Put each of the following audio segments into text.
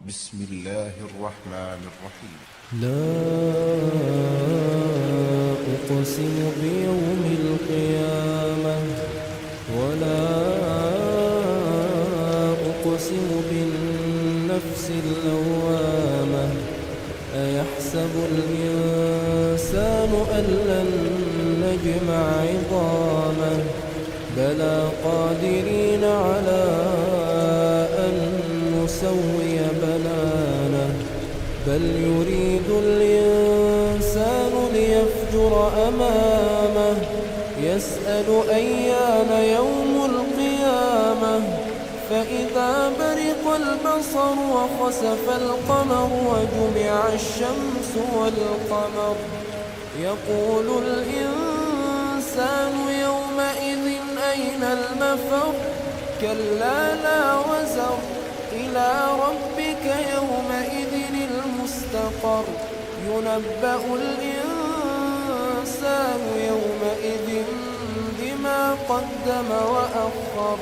بسم الله الرحمن الرحيم. لا أقسم بيوم القيامة ولا أقسم بالنفس اللوامة. أيحسب الإنسان أن لن نجمع عظامه بلى قادرين على أن نسوي بنانه بل يريد الإنسان ليفجر أمامه يسأل أيان يوم القيامة فإذا برق البصر وخسف القمر وجمع الشمس والقمر يقول الإنسان يومئذ أين المفر كلا لا وزر إلى ربك يومئذ المستقر ينبأ الإنسان يومئذ بما قدم وأخر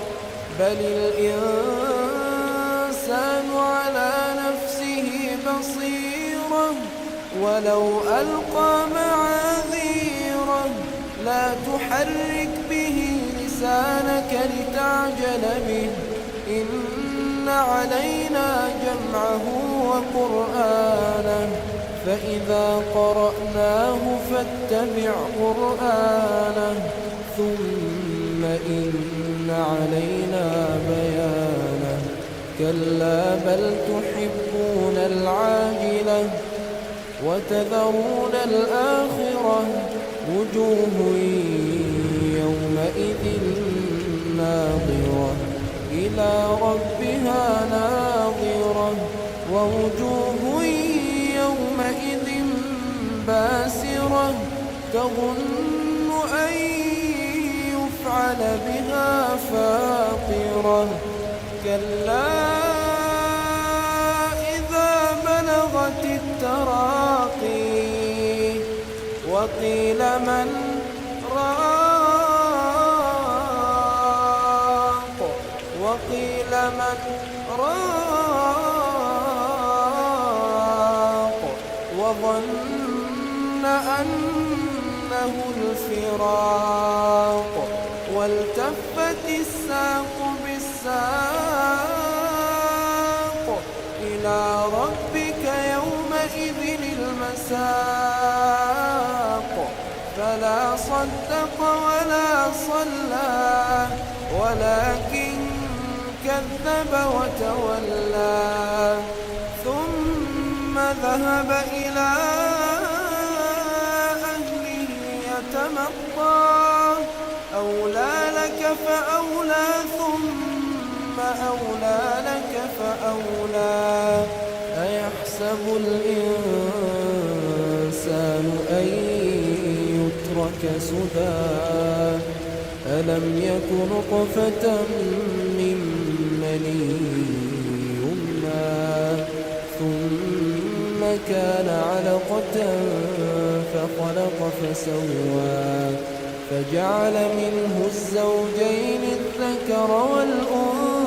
بل الإنسان على نفسه بصيرة ولو ألقى معاذيره لا تحرك به لسانك لتعجل به إن علينا جمعه وقرآنه فإذا قرأناه فاتبع قرآنه ثم إن علينا بيانه كلا بل تحبون العاجلة وتذرون الآخرة وجوه يومئذ ناظرة إلى ربها ناظرة ووجوه يومئذ باسرة تظن أن يفعل بها فاقرة كلا إذا بلغت التراقي وقيل من راق وقيل من راق وظن أنه الفراق والتفت الساق بالساق إلى ربك يومئذ المساق فلا صدق ولا صلى ولكن كذب وتولى ثم ذهب إلى أهله يتمطى أولى لك فأولى ثم أولى لك فأولى أيحسب الإنسان أن يترك سدى ألم يك نطفة من مني يمنى ثم كان علقة فخلق فسوى فجعل منه الزوجين الذكر والأنثى